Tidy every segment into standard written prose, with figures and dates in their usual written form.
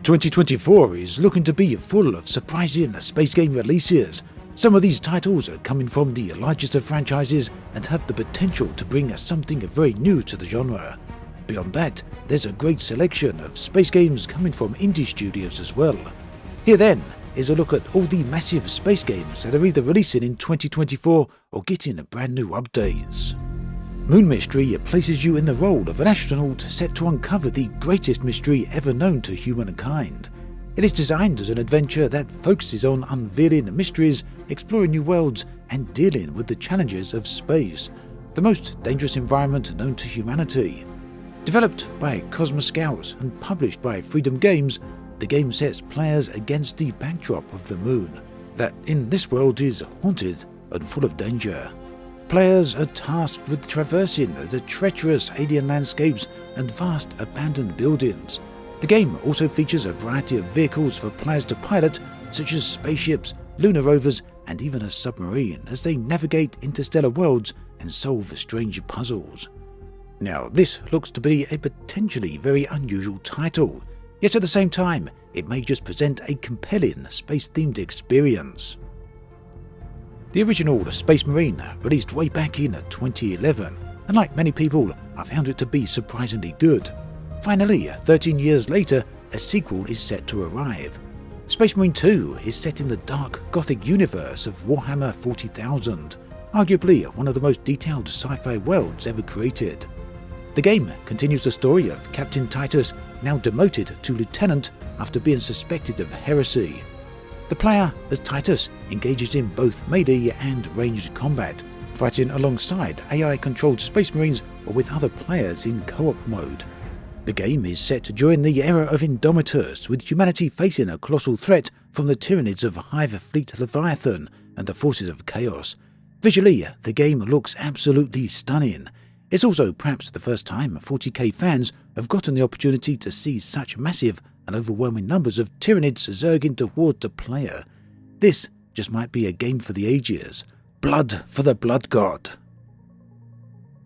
2024 is looking to be full of surprising space game releases. Some of these titles are coming from the largest of franchises and have the potential to bring us something very new to the genre. Beyond that, there's a great selection of space games coming from indie studios as well. Here then is a look at all the massive space games that are either releasing in 2024 or getting brand new updates. Moon Mystery places you in the role of an astronaut set to uncover the greatest mystery ever known to humankind. It is designed as an adventure that focuses on unveiling mysteries, exploring new worlds, and dealing with the challenges of space, the most dangerous environment known to humanity. Developed by Cosmos Scouts and published by Freedom Games, the game sets players against the backdrop of the moon, that in this world is haunted and full of danger. Players are tasked with traversing the treacherous alien landscapes and vast abandoned buildings. The game also features a variety of vehicles for players to pilot, such as spaceships, lunar rovers, and even a submarine, as they navigate interstellar worlds and solve strange puzzles. Now, this looks to be a potentially very unusual title, yet at the same time, it may just present a compelling space-themed experience. The original Space Marine released way back in 2011, and like many people, I found it to be surprisingly good. Finally, 13 years later, a sequel is set to arrive. Space Marine 2 is set in the dark Gothic universe of Warhammer 40,000, arguably one of the most detailed sci-fi worlds ever created. The game continues the story of Captain Titus, now demoted to Lieutenant after being suspected of heresy. The player, as Titus, engages in both melee and ranged combat, fighting alongside AI-controlled Space Marines or with other players in co-op mode. The game is set during the era of Indomitors, with humanity facing a colossal threat from the tyrannies of Hive Fleet Leviathan and the forces of Chaos. Visually, the game looks absolutely stunning. It's also perhaps the first time 40k fans have gotten the opportunity to see such massive and overwhelming numbers of Tyranids zerging toward the player. This just might be a game for the ages. Blood for the Blood God.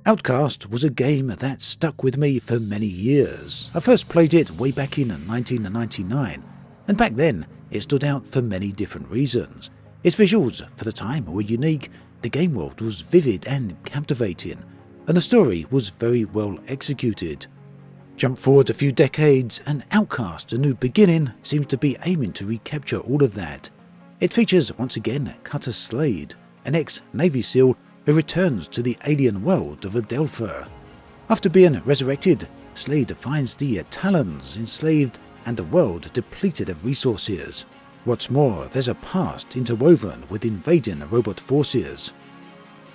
Outcast was a game that stuck with me for many years. I first played it way back in 1999, and back then it stood out for many different reasons. Its visuals for the time were unique, the game world was vivid and captivating, and the story was very well executed. Jump forward a few decades, and Outcast: A New Beginning seems to be aiming to recapture all of that. It features once again Cutter Slade, an ex-Navy SEAL who returns to the alien world of Adelpha. After being resurrected, Slade finds the Talons enslaved and the world depleted of resources. What's more, there's a past interwoven with invading robot forces.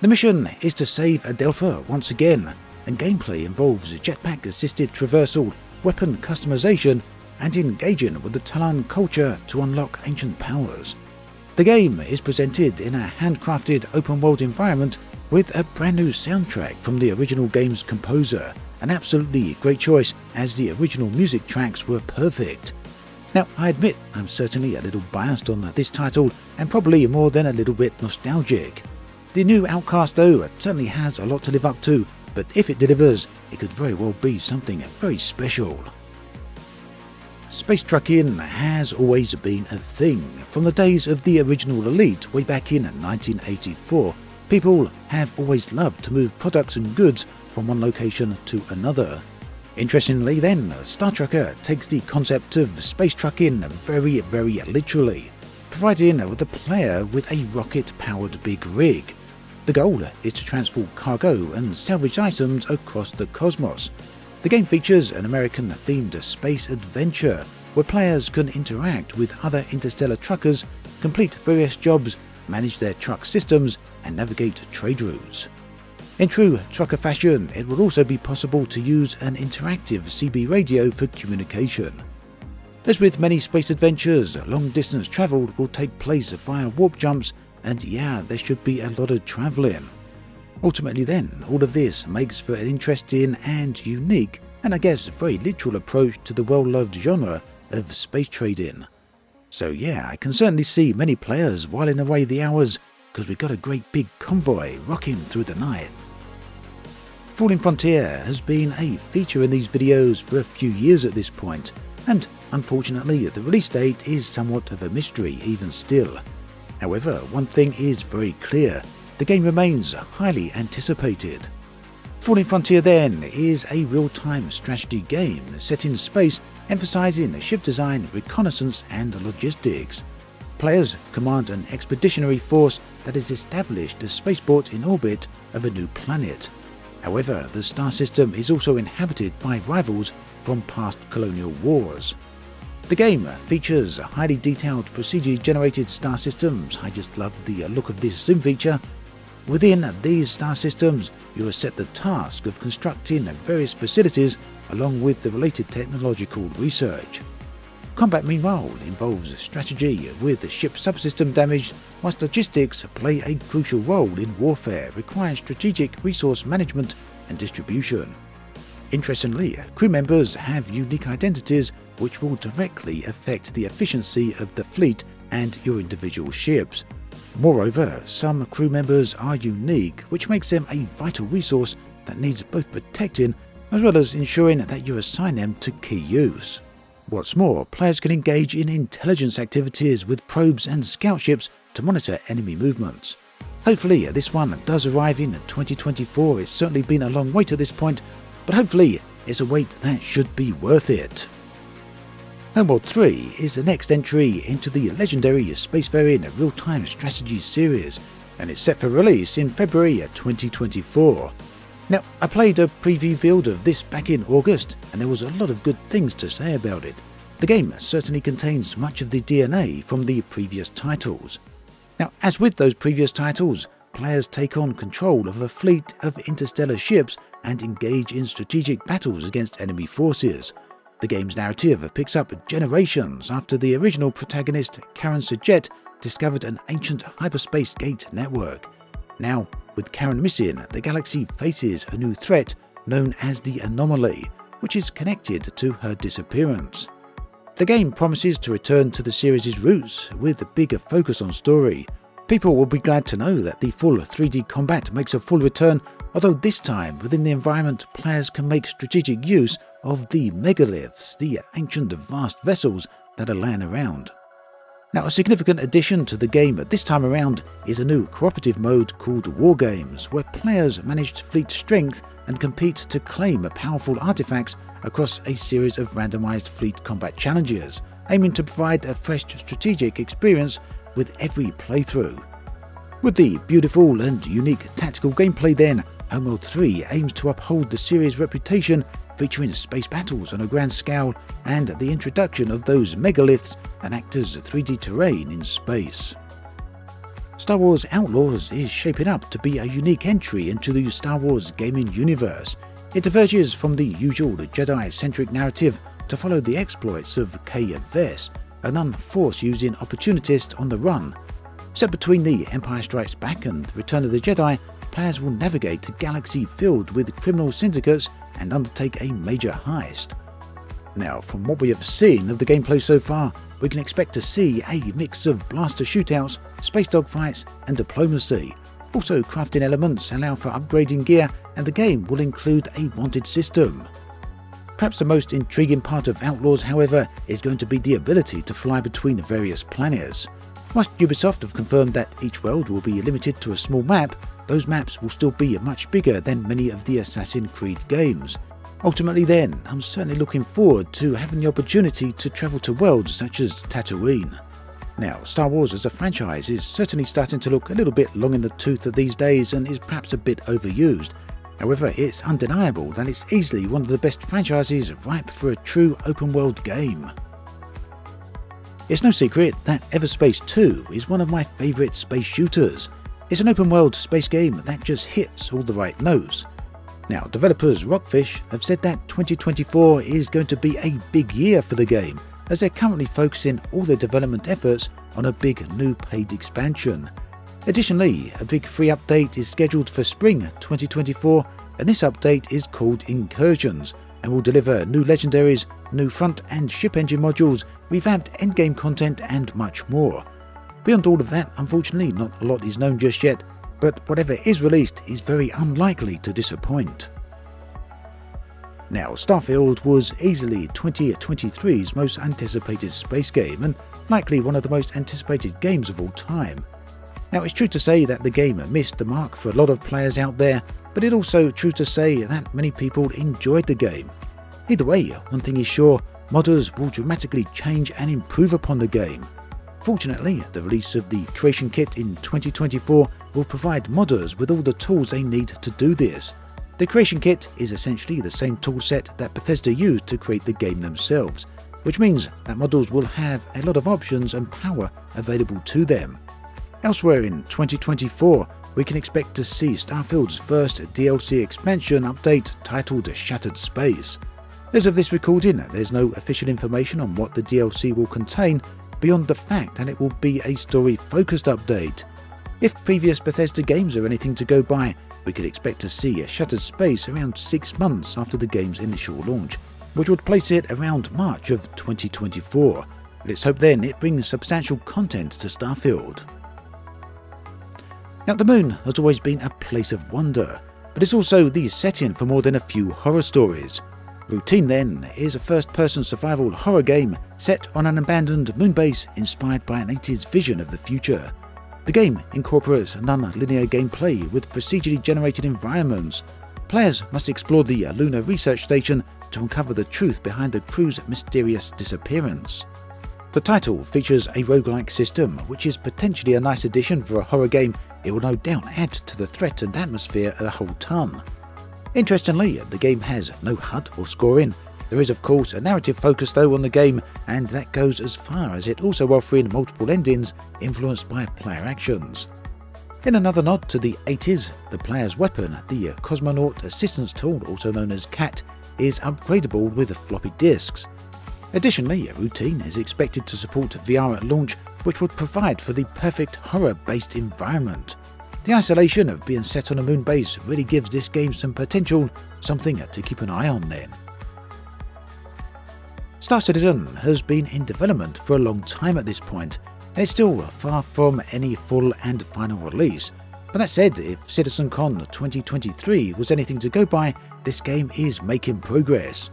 The mission is to save Adelpha once again, and gameplay involves jetpack-assisted traversal, weapon customization, and engaging with the Talon culture to unlock ancient powers. The game is presented in a handcrafted open-world environment with a brand new soundtrack from the original game's composer, an absolutely great choice as the original music tracks were perfect. Now, I admit I'm certainly a little biased on this title and probably more than a little bit nostalgic. The new Outcast though certainly has a lot to live up to, but if it delivers, it could very well be something very special. Space trucking has always been a thing. From the days of the original Elite way back in 1984, people have always loved to move products and goods from one location to another. Interestingly then, Star Trekker takes the concept of space trucking very literally, providing the player with a rocket-powered big rig. The goal is to transport cargo and salvage items across the cosmos. The game features an American-themed space adventure where players can interact with other interstellar truckers, complete various jobs, manage their truck systems, and navigate trade routes. In true trucker fashion, it will also be possible to use an interactive CB radio for communication. As with many space adventures, long-distance travel will take place via warp jumps, and yeah, there should be a lot of travelling. Ultimately then, all of this makes for an interesting and unique, and I guess very literal approach to the well-loved genre of space trading. So yeah, I can certainly see many players whiling away the hours, because we've got a great big convoy rocking through the night. Falling Frontier has been a feature in these videos for a few years at this point, and Unfortunately, the release date is somewhat of a mystery even still. However, one thing is very clear: the game remains highly anticipated. Falling Frontier then is a real-time strategy game set in space, emphasizing ship design, reconnaissance and logistics. Players command an expeditionary force that has established a spaceport in orbit of a new planet. However, the star system is also inhabited by rivals from past colonial wars. The game features highly detailed procedurally generated star systems. I just love the look of this zoom feature. Within these star systems, you are set the task of constructing various facilities along with the related technological research. Combat, meanwhile, involves strategy with ship subsystem damage, whilst logistics play a crucial role in warfare, requiring strategic resource management and distribution. Interestingly, crew members have unique identities which will directly affect the efficiency of the fleet and your individual ships. Moreover, some crew members are unique, which makes them a vital resource that needs both protecting as well as ensuring that you assign them to key use. What's more, players can engage in intelligence activities with probes and scout ships to monitor enemy movements. Hopefully this one does arrive in 2024. It's certainly been a long wait at this point, but hopefully it's a wait that should be worth it. Homeworld 3 is the next entry into the legendary spacefaring real-time strategy series, and it's set for release in February 2024. Now, I played a preview build of this back in August, and there was a lot of good things to say about it. The game certainly contains much of the DNA from the previous titles. Now, as with those previous titles, players take on control of a fleet of interstellar ships and engage in strategic battles against enemy forces. The game's narrative picks up generations after the original protagonist, Karen Sajet, discovered an ancient hyperspace gate network. Now, with Karen missing, the galaxy faces a new threat known as the Anomaly, which is connected to her disappearance. The game promises to return to the series' roots with a bigger focus on story. People will be glad to know that the full 3D combat makes a full return, although this time within the environment players can make strategic use of the megaliths, the ancient vast vessels that are laying around. Now, a significant addition to the game this time around is a new cooperative mode called War Games, where players manage fleet strength and compete to claim powerful artifacts across a series of randomized fleet combat challenges, aiming to provide a fresh strategic experience with every playthrough. With the beautiful and unique tactical gameplay then, Homeworld 3 aims to uphold the series' reputation, featuring space battles on a grand scale and the introduction of those megaliths that act as 3D terrain in space. Star Wars Outlaws is shaping up to be a unique entry into the Star Wars gaming universe. It diverges from the usual Jedi-centric narrative to follow the exploits of Kay Vess, an unforce-using opportunist on the run. Set between The Empire Strikes Back and Return of the Jedi, players will navigate a galaxy filled with criminal syndicates and undertake a major heist. Now, from what we have seen of the gameplay so far, we can expect to see a mix of blaster shootouts, space dogfights and diplomacy. Also, crafting elements allow for upgrading gear, and the game will include a wanted system. Perhaps the most intriguing part of Outlaws, however, is going to be the ability to fly between various planets. Whilst Ubisoft have confirmed that each world will be limited to a small map, those maps will still be much bigger than many of the Assassin's Creed games. Ultimately then, I'm certainly looking forward to having the opportunity to travel to worlds such as Tatooine. Now, Star Wars as a franchise is certainly starting to look a little bit long in the tooth these days and is perhaps a bit overused. However, it's undeniable that it's easily one of the best franchises ripe for a true open-world game. It's no secret that Everspace 2 is one of my favourite space shooters. It's an open-world space game that just hits all the right notes. Now, developers Rockfish have said that 2024 is going to be a big year for the game, as they're currently focusing all their development efforts on a big new paid expansion. Additionally, a big free update is scheduled for spring 2024, and this update is called Incursions and will deliver new legendaries, new front and ship engine modules, revamped endgame content and much more. Beyond all of that, unfortunately, not a lot is known just yet, but whatever is released is very unlikely to disappoint. Now, Starfield was easily 2023's most anticipated space game and likely one of the most anticipated games of all time. Now, it's true to say that the game missed the mark for a lot of players out there, but it's also true to say that many people enjoyed the game. Either way, one thing is sure, modders will dramatically change and improve upon the game. Fortunately, the release of the Creation Kit in 2024 will provide modders with all the tools they need to do this. The Creation Kit is essentially the same toolset that Bethesda used to create the game themselves, which means that modders will have a lot of options and power available to them. Elsewhere in 2024, we can expect to see Starfield's first DLC expansion update titled Shattered Space. As of this recording, there's no official information on what the DLC will contain beyond the fact that it will be a story-focused update. If previous Bethesda games are anything to go by, we could expect to see a Shattered Space around 6 months after the game's initial launch, which would place it around March of 2024. Let's hope then it brings substantial content to Starfield. Now, the moon has always been a place of wonder, but it's also the setting for more than a few horror stories. Routine, then, is a first-person survival horror game set on an abandoned moon base inspired by an 80s vision of the future. The game incorporates non-linear gameplay with procedurally generated environments. Players must explore the lunar research station to uncover the truth behind the crew's mysterious disappearance. The title features a roguelike system, which is potentially a nice addition for a horror game. It will no doubt add to the threat and atmosphere a whole ton. Interestingly, the game has no HUD or scoring. There is of course a narrative focus though on the game, and that goes as far as it also offering multiple endings influenced by player actions. In another nod to the 80s, the player's weapon, the Cosmonaut Assistance Tool, also known as CAT, is upgradable with floppy disks. Additionally, Routine is expected to support VR at launch, which would provide for the perfect horror-based environment. The isolation of being set on a moon base really gives this game some potential, something to keep an eye on then. Star Citizen has been in development for a long time at this point, and it's still far from any full and final release. But that said, if CitizenCon 2023 was anything to go by, this game is making progress.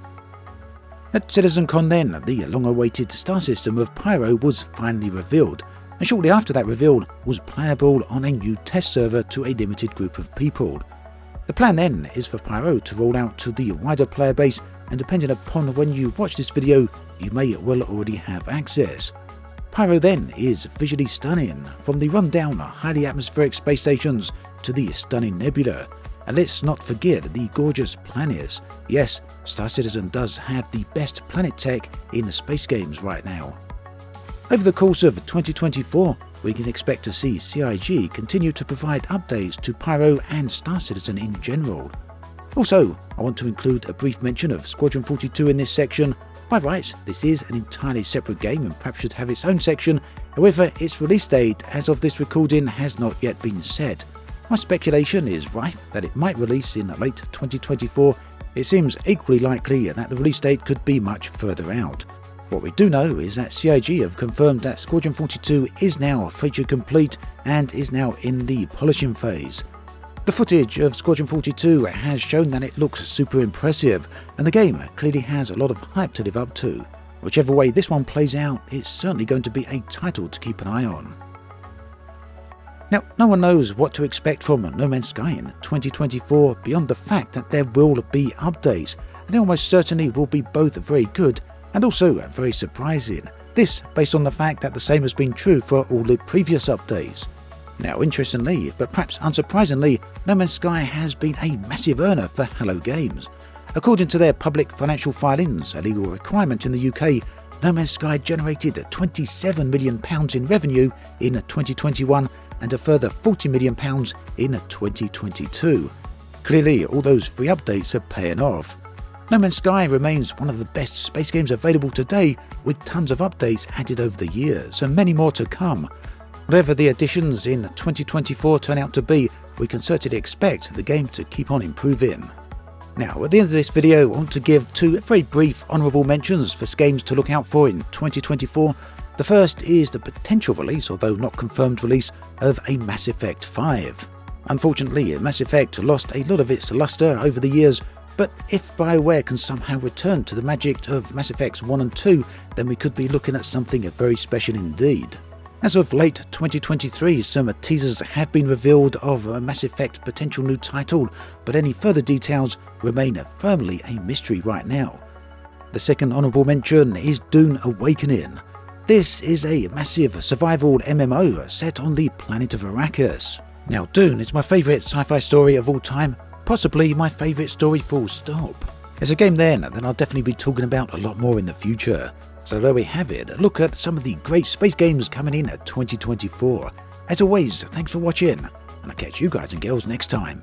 At CitizenCon then, the long-awaited star system of Pyro was finally revealed, and shortly after that reveal was playable on a new test server to a limited group of people. The plan then is for Pyro to roll out to the wider player base, and depending upon when you watch this video, you may well already have access. Pyro then is visually stunning, from the run-down highly atmospheric space stations to the stunning nebula. And let's not forget the gorgeous planets. Yes, Star Citizen does have the best planet tech in the space games right now. Over the course of 2024, we can expect to see CIG continue to provide updates to Pyro and Star Citizen in general. Also, I want to include a brief mention of Squadron 42 in this section. By rights, this is an entirely separate game and perhaps should have its own section. However, its release date as of this recording has not yet been set. My speculation is rife that it might release in late 2024. It seems equally likely that the release date could be much further out. What we do know is that CIG have confirmed that Squadron 42 is now feature complete and is now in the polishing phase. The footage of Squadron 42 has shown that it looks super impressive, and the game clearly has a lot of hype to live up to. Whichever way this one plays out, it's certainly going to be a title to keep an eye on. Now, no one knows what to expect from No Man's Sky in 2024 beyond the fact that there will be updates, and they almost certainly will be both very good and also very surprising. This based on the fact that the same has been true for all the previous updates. Now, interestingly, but perhaps unsurprisingly, No Man's Sky has been a massive earner for Hello Games. According to their public financial filings, a legal requirement in the UK, No Man's Sky generated £27 million in revenue in 2021 and a further £40 million in 2022. Clearly, all those free updates are paying off. No Man's Sky remains one of the best space games available today, with tons of updates added over the years and many more to come. Whatever the additions in 2024 turn out to be, we can certainly expect the game to keep on improving. Now, at the end of this video, I want to give two very brief honourable mentions for games to look out for in 2024. The first is the potential release, although not confirmed release, of a Mass Effect 5. Unfortunately, Mass Effect lost a lot of its luster over the years, but if BioWare can somehow return to the magic of Mass Effects 1 and 2, then we could be looking at something very special indeed. As of late 2023, some teasers have been revealed of a Mass Effect potential new title, but any further details remain firmly a mystery right now. The second honourable mention is Dune Awakening. This is a massive survival MMO set on the planet of Arrakis. Now, Dune is my favourite sci-fi story of all time, possibly my favourite story full stop. It's a game then that I'll definitely be talking about a lot more in the future. So there we have it, a look at some of the great space games coming in at 2024. As always, thanks for watching, and I'll catch you guys and girls next time.